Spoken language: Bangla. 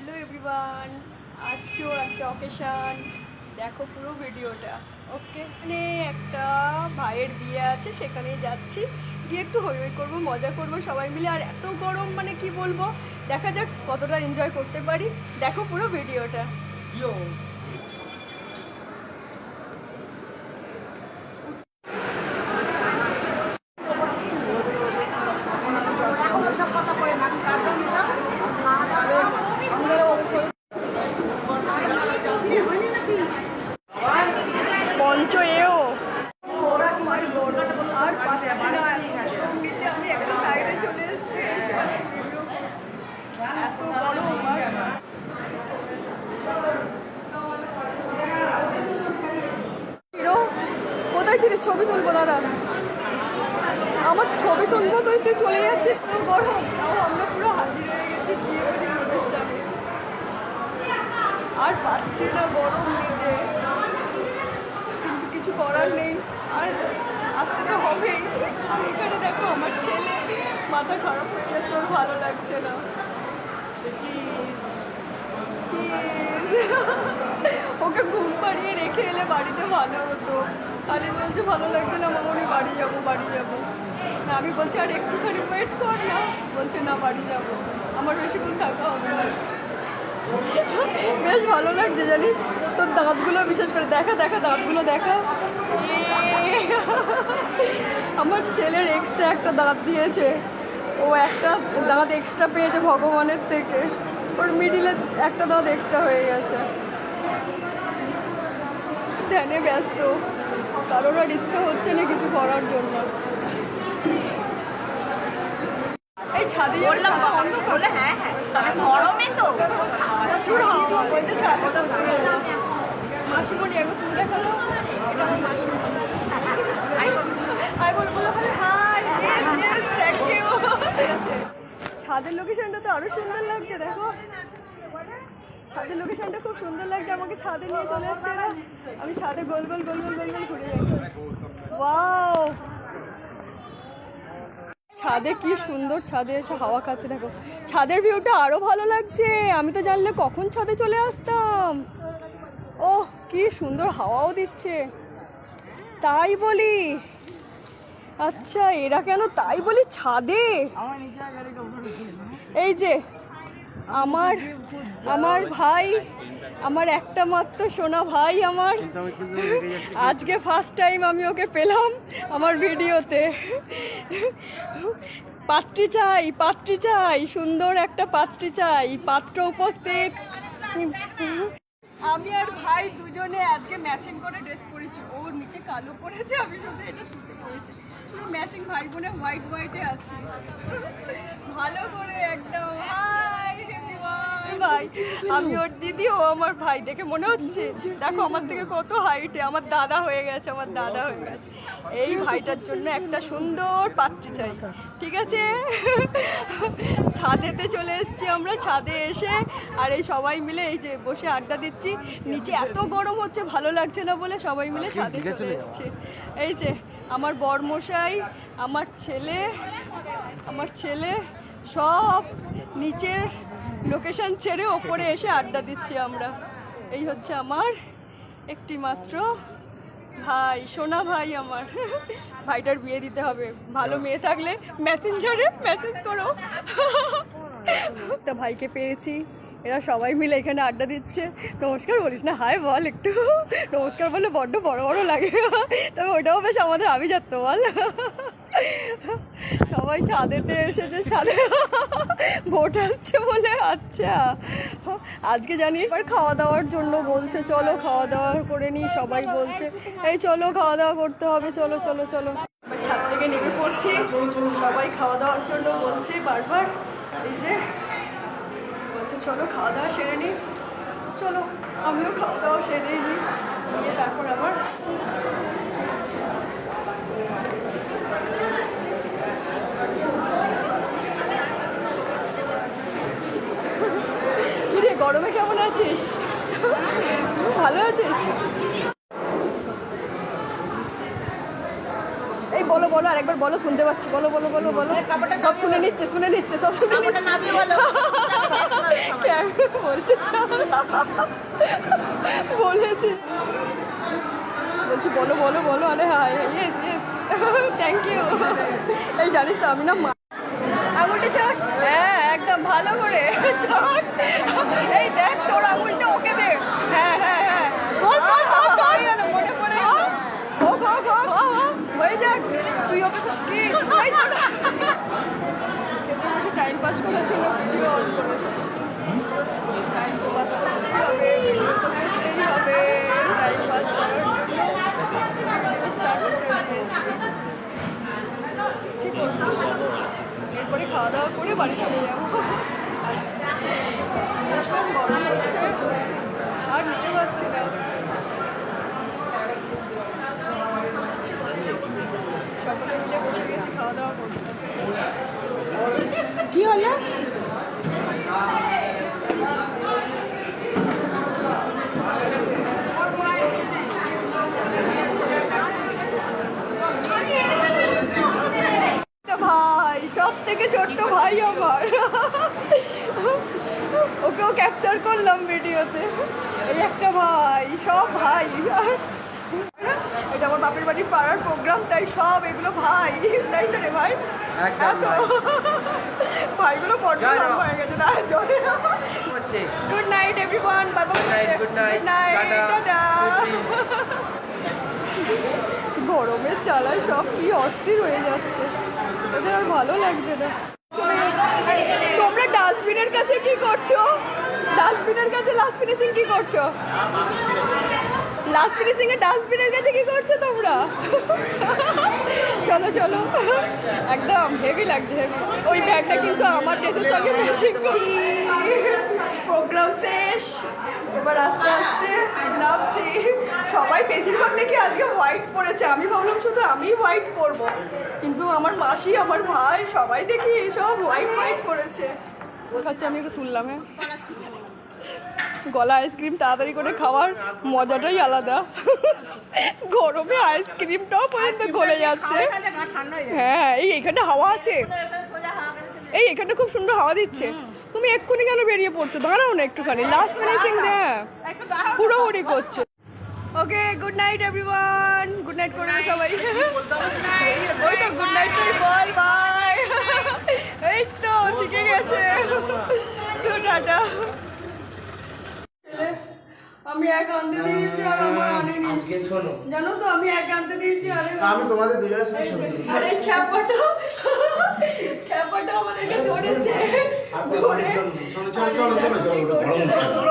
হ্যালো এভরিওয়ান, আজকেও একটা অকেশান, দেখো পুরো ভিডিওটা। ওকে, মানে একটা ভাইয়ের বিয়ে আছে, সেখানেই যাচ্ছি, গিয়ে একটু হই হই করবো, মজা করবো সবাই মিলে। আর এত গরম, মানে কি বলবো, দেখা যাক কতটা এনজয় করতে পারি। দেখো পুরো ভিডিওটা। পঞ্চ এও আর পাচ্ছি না, এমনিতে আমি একটা সাইডে চলে এসেছি। এত গরম হিরো, কোথায় ছিলিস? ছবি তুলবো দাদা, আমার ছবি তুলবো, তুই চলে যাচ্ছিস। পুরো গরম, তাও আমরা পুরো হাজির হয়ে গেছি বিয়ে বাড়ির অনুষ্ঠানে। আর পাচ্ছি না গরম নিতে, কিন্তু কিছু করার নেই, আর আসতে তো হবেই। আর এখানে দেখো আমার ছেলে মাথা খারাপ হয়ে যাচ্ছে, ওর ভালো লাগছে না। ওকে ঘুম পাড়িয়ে রেখে এলে বাড়িতে ভালো হতো, খালি বলছে ভালো লাগছে না মামনি, বাড়ি যাবো বাড়ি যাবো। না, আমি বলছি আর একটুখানি ওয়েট কর না, বলছে না বাড়ি যাবো, আমার বেশিক্ষণ থাকা হবে না। বেশ ভালো লাগছে জানিস, তোর দাঁতগুলো বিশেষ করে দেখা দেখা, দাঁতগুলো দেখা। আমার ছেলের এক্সট্রা একটা দাঁত দিয়েছে, ও একটা দাঁত এক্সট্রা পেয়েছে ভগবানের থেকে, ওর মিডিলে একটা দাঁত এক্সট্রা হয়ে গেছে। ধ্যানে ব্যস্ত, কারোর আর ইচ্ছা হচ্ছে না কিছু করার জন্য। এই ছাদে বললাম বন্ধ করলে, হ্যাঁ হ্যাঁ গরমে তো প্রচুর হাওয়া, বলতে ছাদে প্রচুর হাওয়া। মাসিমণি একবার তুমি দেখালো, এটা আমার মাসিমণি। আমি বলবো হাই, থ্যাংক ইউ। ছাদের লোকেশনটা তো আরো সুন্দর লাগছে, দেখো ছাদের লোকেশনটা খুব সুন্দর লাগছে। আমাকে ছাদে নিয়ে চলে আসছে না, আমি ছাদে গোল গোল গোল গোল গোল গোল ঘুরে যাচ্ছি। ওয়াও, ছাদে কি সুন্দর, ছাদে এসে হাওয়া খাচ্ছে, দেখো ছাদের ভিউটা আরো ভালো লাগছে। আমি তো জানলে কখন ছাদে চলে আসতাম। ওহ, কি সুন্দর হাওয়াও দিচ্ছে। তাই বলি, আচ্ছা এরা কেন তাই বলি ছাদে। এই যে আমার আমার ভাই, আমার একটা মাত্র সোনা ভাই, আমার আজকে ফার্স্ট টাইম আমি ওকে পেলাম আমার ভিডিওতে। পাত্রী চাই, পাত্রী চাই, সুন্দর একটা পাত্রী চাই, পাত্র উপস্থিত। আমি আর ভাই দুজনে আজকে ম্যাচিং করে ড্রেস পরেছি, ওর নিচে কালো পরেছে, আমি শুধু এটা শুতে পরেছি, পুরো ম্যাচিং ভাই বোনে হোয়াইট হোয়াইটে আছে, ভালো করে একদম। হাই ভাই, আমি ওর দিদি, ও আমার ভাই, দেখে মনে হচ্ছে দেখো আমার থেকে কত হাইটে, আমার দাদা হয়ে গেছে, আমার দাদা হয়ে গেছে। এই ভাইটার জন্য একটা সুন্দর পাত্রী চাই, ঠিক আছে? ছাদেতে চলে এসেছি আমরা, ছাদে এসে আর এই সবাই মিলে এই যে বসে আড্ডা দিচ্ছি। নিচে এত গরম হচ্ছে, ভালো লাগছে না বলে সবাই মিলে ছাদে চলে এসেছি। এই যে আমার বরমশাই, আমার ছেলে সব নিচের লোকেশন ছেড়ে ওপরে এসে আড্ডা দিচ্ছি আমরা। এই হচ্ছে আমার একটি মাত্র ভাই, সোনা ভাই আমার। ভাইটার বিয়ে দিতে হবে, ভালো মেয়ে থাকলে মেসেঞ্জারে মেসেজ করো। একটা ভাইকে পেয়েছি, এরা সবাই মিলে এখানে আড্ডা দিচ্ছে। নমস্কার বলিস না, হাই বল একটু। নমস্কার বললে বড্ড বড় বড় লাগে, তবে ওটাও বেশ আমাদের আভিজাত্য বল। সবাই ছাদেতে এসেছে, ছাদে ভোট আসছে বলে। আচ্ছা, আজকে জানি এবার খাওয়া দাওয়ার জন্য বলছে, চলো খাওয়া দাওয়া করে নিই, সবাই বলছে এই চলো খাওয়া দাওয়া করতে হবে, চলো চলো চলো। ছাদ থেকে নেমে পড়ছি, সবাই খাওয়া দাওয়ার জন্য বলছে বারবার। এই যে বলছে চলো খাওয়া দাওয়া সেরে নিই, চলো আমিও খাওয়া দাওয়া সেরে নিই, নিয়ে তারপর আবার কিরে গরমে কেমন আছিস? ভালো আছিস? এই বলো বলো আরেকবার বলো, শুনতে পাচ্ছি, বলো বলো বলো বলো। সব শুনে নিচ্ছে সব শুনে নিচ্ছে। বলছে বলেছি, বলছি বলো বলো বলো। আরে hi, yes yes, thank you. এই জানিস তো আমি না আঙুলটা চট, হ্যাঁ একদম ভালো করে চট। এই দেখ তোর আঙুলটা ওকে দে, হ্যাঁ হ্যাঁ হ্যাঁ, মনে পড়ে হোক হোক হোক হয়ে যাক, তুই ওকে কি টাইম পাস করার জন্য ভিডিও অন করেছি। টাইম তো পাস করতেই হবে, করতেই হবে, টাইম পাস করার জন্য কি করবো, এরপরে খাওয়া দাওয়া করে বাড়ি চলে যাবো। ভীষণ গরম হচ্ছে, আর নিতে পারছি না। সকলে মিলে বসে গেছি খাওয়া দাওয়া করতে। কি হলো? ভাই সব থেকে ছোট্ট ভাই আমার, ওকেও ক্যাপচার করলাম ভিডিওতে। এই একটা ভাই, সব ভাই। এটা আমার বাপের বাড়ির পাড়ার প্রোগ্রাম, তাই সব এগুলো ভাই, তাই তো রে ভাই? ভাইগুলো বড্ড লম্বা হয়ে গেছে না। Good night everyone, bye bye, good night, tata. গরমের চালায় সব কি অস্থির হয়ে যাচ্ছে, ওদের আর ভালো লাগছে না। তোমরা ডাস্টবিনের কাছে কি করছো? ডাস্টবিনের কাছে লাস্ট ফিনিশিং কি করছো? লাস্ট ফিনিশিং এ ডাস্টবিনের কাছে কি করছো তোমরা? চলো চলো, একদম হেভি লাগছে, হেভি। ওই ব্যাগটা কিন্তু আমার ড্রেসের সঙ্গে ম্যাচিং। প্রোগ্রাম শেষ, এবার আস্তে আস্তে নামছি। সবাই বেশিরভাগ দেখি আজকে হোয়াইট পরেছে, আমি ভাবলাম শুধু আমি হোয়াইট পরবো, কিন্তু আমার মাসি, আমার ভাই সবাই দেখি সব হোয়াইট হোয়াইট পরেছে। খাচ্ছে, আমি একটু তুললাম। হ্যাঁ, গলা আইসক্রিম তাড়াতাড়ি করে খাওয়ার মজাটাই আলাদা। গরমে আইসক্রিমটাও পর্যন্ত গলে যাচ্ছে। হ্যাঁ, এই এখানটা হাওয়া আছে, এই এখানটা খুব সুন্দর হাওয়া দিচ্ছে। তুমি এক্ষুনি কেন বেরিয়ে পড়ছো? দাঁড়াও না একটুখানি, লাস্ট ফিনিশিং। হ্যাঁ, হুড়োহুড়ি করছো। Okay, good night everyone, good night করে সবাই। ওই তো গুড নাইট তুই বল, বাই। এই তো শিখে গেছে। তো টাটা। আমি এক আনতে দিয়েছি আর আমার আনেনি। আজকে শোনো, জানো তো আমি এক আনতে দিয়েছি আর আমি তোমাদের দুজনের সাথে আরে খ্যাপাটা আমাদেরকে ধরেছে, ধরে চলো চলো চলো চলো চলো